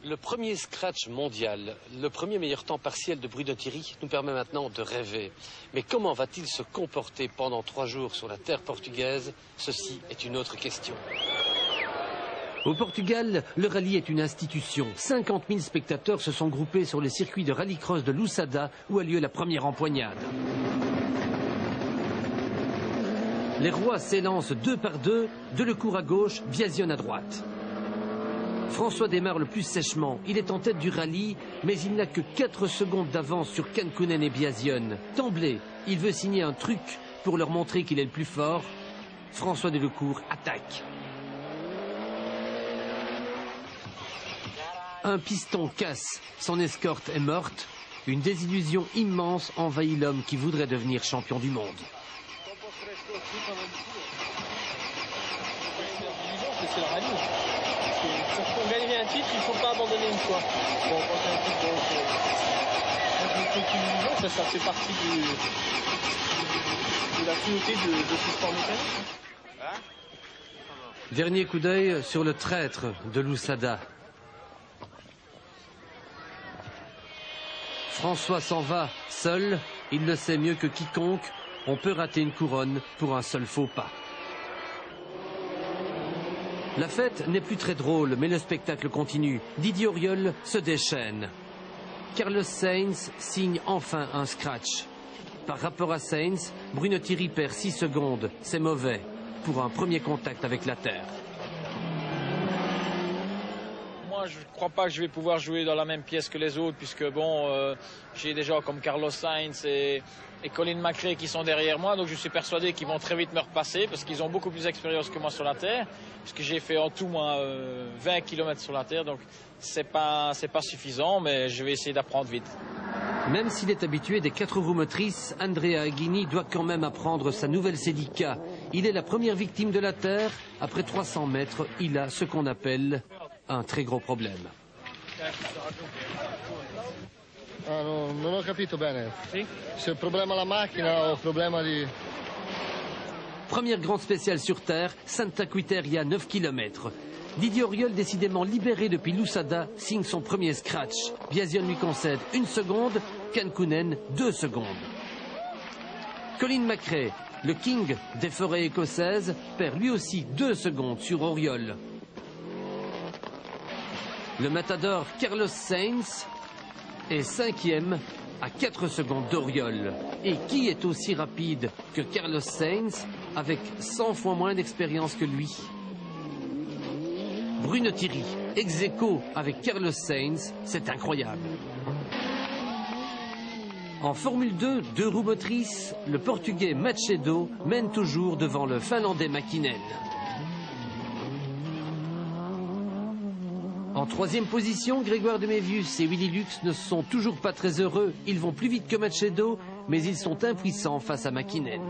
Le premier scratch mondial, le premier meilleur temps partiel de Bruno Thierry nous permet maintenant de rêver. Mais comment va-t-il se comporter pendant 3 jours sur la terre portugaise? Ceci est une autre question. Au Portugal, le rallye est une institution. 50 000 spectateurs se sont groupés sur le circuit de rallycross de Lusada où a lieu la première empoignade. Les rois s'élancent 2 par 2, Delecourt à gauche, Biasion à droite. François démarre le plus sèchement. Il est en tête du rallye, mais il n'a que 4 secondes d'avance sur Cancunen et Biasion. D'emblée, il veut signer un truc pour leur montrer qu'il est le plus fort. François Delecourt attaque. Un piston casse, son escorte est morte. Une désillusion immense envahit l'homme qui voudrait devenir champion du monde. C'est le rallye. Pour gagner un titre, il ne faut pas abandonner une fois. Bon, quand un titre, donc, ça fait partie de la cruauté de ce sport mécanique. Dernier coup d'œil sur le traître de Lusada. François s'en va seul, il le sait mieux que quiconque. On peut rater une couronne pour un seul faux pas. La fête n'est plus très drôle, mais le spectacle continue. Didier Auriol se déchaîne. Carlos Sainz signe enfin un scratch. Par rapport à Sainz, Bruno Thierry perd 6 secondes. C'est mauvais pour un premier contact avec la terre. Moi, je ne crois pas que je vais pouvoir jouer dans la même pièce que les autres, puisque bon, j'ai des gens comme Carlos Sainz et Colin McRae qui sont derrière moi, donc je suis persuadé qu'ils vont très vite me repasser parce qu'ils ont beaucoup plus d'expérience que moi sur la terre, puisque j'ai fait en tout moi 20 km sur la terre, donc c'est pas suffisant, mais je vais essayer d'apprendre vite. Même s'il est habitué des 4 roues motrices, Andrea Aghini doit quand même apprendre sa nouvelle Celica. Il est la première victime de la terre. Après 300 mètres, il a ce qu'on appelle un très gros problème. Non ho capito bene. C'est problème à la macchina o problème di... Première grande spéciale sur terre, Santa Quiteria, 9 km. Didier Auriol, décidément libéré depuis Lusada, signe son premier scratch. Biasion lui concède 1 seconde, Cancunen 2 secondes. Colin McRae, le king des forêts écossaises, perd lui aussi 2 secondes sur Auriol. Le matador Carlos Sainz est 5e à 4 secondes d'Auriol. Et qui est aussi rapide que Carlos Sainz avec 100 fois moins d'expérience que lui? Bruno Thierry, ex aequo avec Carlos Sainz, c'est incroyable. En Formule 2, 2 roues motrices, le Portugais Macedo mène toujours devant le Finlandais Mäkinen. En 3e position, Grégoire Demévius et Willy Lux ne sont toujours pas très heureux. Ils vont plus vite que Macedo, mais ils sont impuissants face à Mäkinen.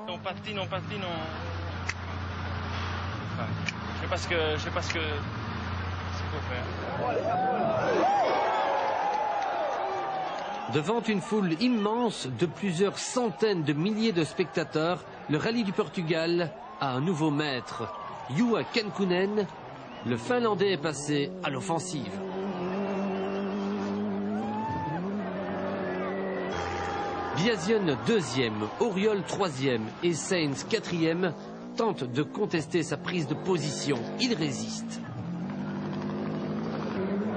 On patine. Enfin, je sais pas ce qu'il faut faire. Devant une foule immense de plusieurs centaines de milliers de spectateurs, le rallye du Portugal a un nouveau maître. Juha Cancunen, le Finlandais est passé à l'offensive. Biasion 2e, Auriol 3e et Sainz 4e tentent de contester sa prise de position. Il résiste.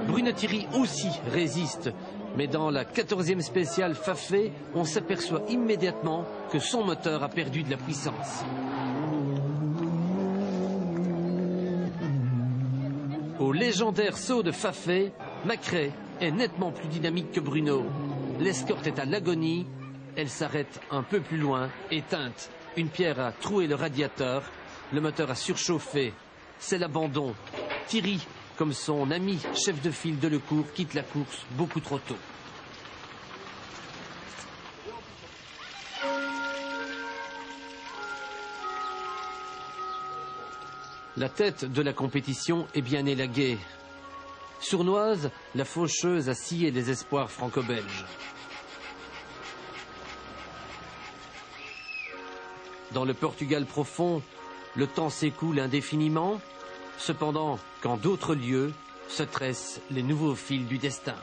Bruno Thierry aussi résiste, mais dans la 14e spéciale Fafé, on s'aperçoit immédiatement que son moteur a perdu de la puissance. Au légendaire saut de Fafé, McRae est nettement plus dynamique que Bruno. L'escorte est à l'agonie, elle s'arrête un peu plus loin, éteinte. Une pierre a troué le radiateur, le moteur a surchauffé. C'est l'abandon. Thierry, comme son ami chef de file Delecourt, quitte la course beaucoup trop tôt. La tête de la compétition est bien élaguée. Sournoise, la faucheuse a scié les espoirs franco-belges. Dans le Portugal profond, le temps s'écoule indéfiniment. Cependant, qu'en d'autres lieux se tressent les nouveaux fils du destin.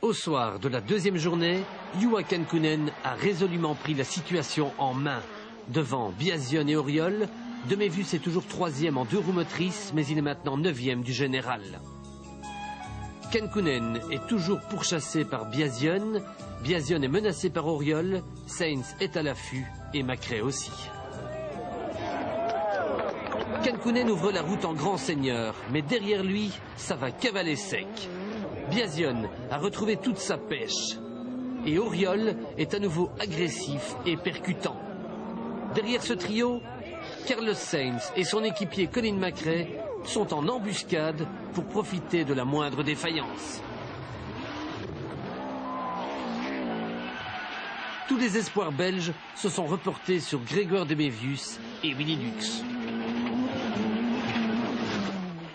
Au soir de la deuxième journée, Juha Kankkunen a résolument pris la situation en main. Devant Biasion et Auriol, De Mévius est toujours troisième en 2 roues motrices, mais il est maintenant 9e du général. Kankkunen est toujours pourchassé par Biasion. Biasion est menacé par Auriol. Sainz est à l'affût et Macrae aussi. Kankkunen ouvre la route en grand seigneur, mais derrière lui, ça va cavaler sec. Biasion a retrouvé toute sa pêche. Et Auriol est à nouveau agressif et percutant. Derrière ce trio, Carlos Sainz et son équipier Colin Macrae sont en embuscade pour profiter de la moindre défaillance. Tous les espoirs belges se sont reportés sur Grégoire De Mévius et Willy Lux.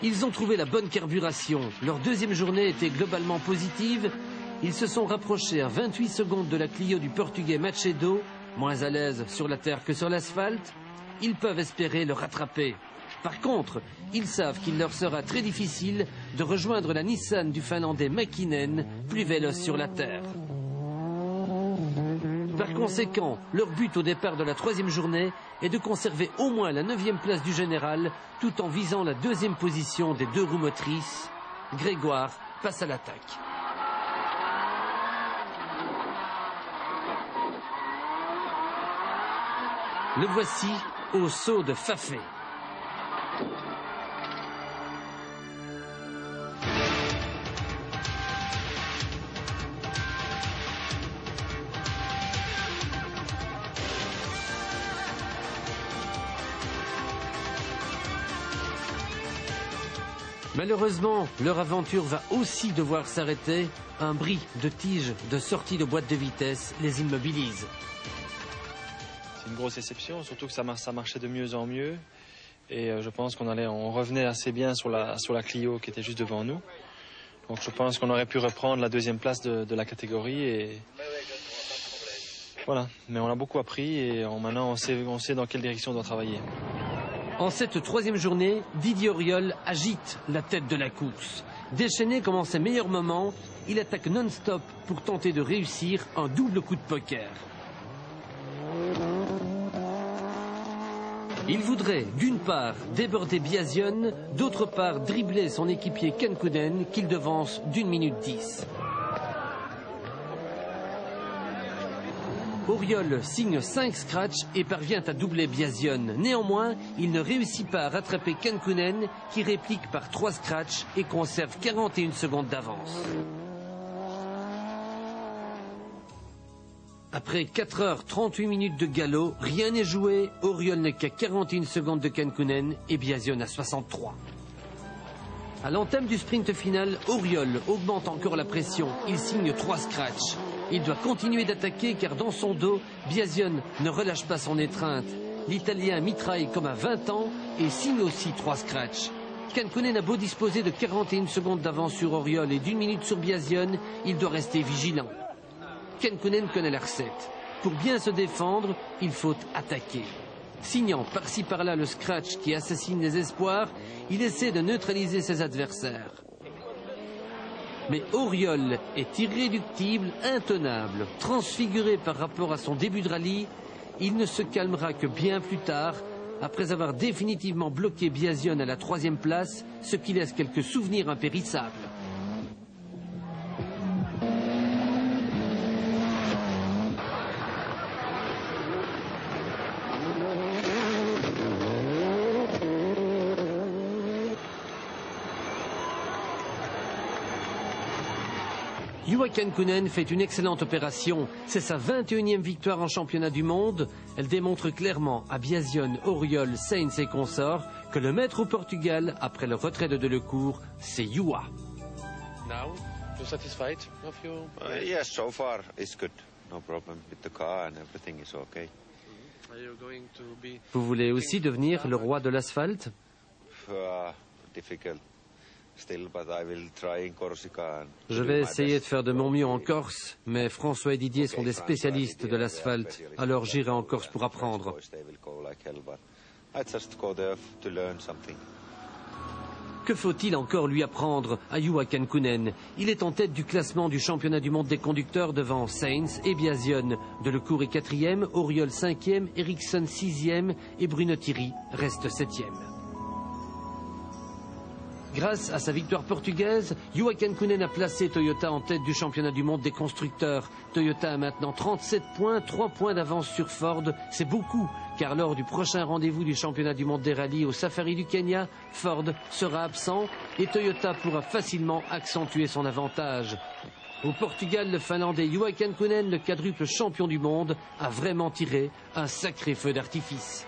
Ils ont trouvé la bonne carburation. Leur deuxième journée était globalement positive. Ils se sont rapprochés à 28 secondes de la Clio du Portugais Macedo, moins à l'aise sur la terre que sur l'asphalte. Ils peuvent espérer le rattraper. Par contre, ils savent qu'il leur sera très difficile de rejoindre la Nissan du Finlandais Mäkinen, plus véloce sur la terre. Par conséquent, leur but au départ de la 3e journée est de conserver au moins la 9e place du général, tout en visant la 2e position des 2 roues motrices. Grégoire passe à l'attaque. Le voici au saut de Fafé. Malheureusement, leur aventure va aussi devoir s'arrêter. Un bris de tige de sortie de boîte de vitesse les immobilise. C'est une grosse déception, surtout que ça marchait de mieux en mieux. Et je pense on revenait assez bien sur la Clio qui était juste devant nous. Donc je pense qu'on aurait pu reprendre la 2e place de la catégorie. Et voilà, mais on a beaucoup appris et maintenant on sait dans quelle direction on doit travailler. En cette 3e journée, Didier Auriol agite la tête de la course. Déchaîné comme en ses meilleurs moments, il attaque non-stop pour tenter de réussir un double coup de poker. Il voudrait, d'une part, déborder Biasion, d'autre part, dribbler son équipier Kankkunen, qu'il devance d'1 minute 10. Auriol signe 5 scratchs et parvient à doubler Biasion. Néanmoins, il ne réussit pas à rattraper Kankkunen, qui réplique par 3 scratchs et conserve 41 secondes d'avance. Après 4h38 de galop, rien n'est joué. Auriol n'est qu'à 41 secondes de Kankkunen et Biasion à 63. À l'entame du sprint final, Auriol augmente encore la pression. Il signe 3 scratchs. Il doit continuer d'attaquer car dans son dos, Biasion ne relâche pas son étreinte. L'Italien mitraille comme à 20 ans et signe aussi 3 scratchs. Kankkunen a beau disposer de 41 secondes d'avance sur Auriol et d'1 minute sur Biasion, il doit rester vigilant. Kankkunen connaît la recette. Pour bien se défendre, il faut attaquer. Signant par-ci par-là le scratch qui assassine les espoirs, il essaie de neutraliser ses adversaires. Mais Auriol est irréductible, intenable, transfiguré par rapport à son début de rallye. Il ne se calmera que bien plus tard, après avoir définitivement bloqué Biasion à la 3e place, ce qui laisse quelques souvenirs impérissables. Juha Kankkunen fait une excellente opération. C'est sa 21e victoire en championnat du monde. Elle démontre clairement à Biasion, Auriol, Sainz et consorts que le maître au Portugal, après le retrait de Delecourt, c'est Juha. Now, you're satisfied of your... Yes, so far it's good. No problem with the car and everything is okay. Are you going to be... Vous voulez aussi devenir le roi de l'asphalte? Difficult. Je vais essayer de faire de mon mieux en Corse, mais François et Didier sont des spécialistes de l'asphalte, alors j'irai en Corse pour apprendre. Que faut-il encore lui apprendre à Juha Kankkunen? Il est en tête du classement du championnat du monde des conducteurs devant Sainz et Biasion. Delecour est 4e, Auriol 5e, Ericsson 6e et Bruno Thierry reste 7e. Grâce à sa victoire portugaise, Juha Kankkunen a placé Toyota en tête du championnat du monde des constructeurs. Toyota a maintenant 37 points, 3 points d'avance sur Ford. C'est beaucoup, car lors du prochain rendez-vous du championnat du monde des rallyes au Safari du Kenya, Ford sera absent et Toyota pourra facilement accentuer son avantage. Au Portugal, le Finlandais Juha Kankkunen, le quadruple champion du monde, a vraiment tiré un sacré feu d'artifice.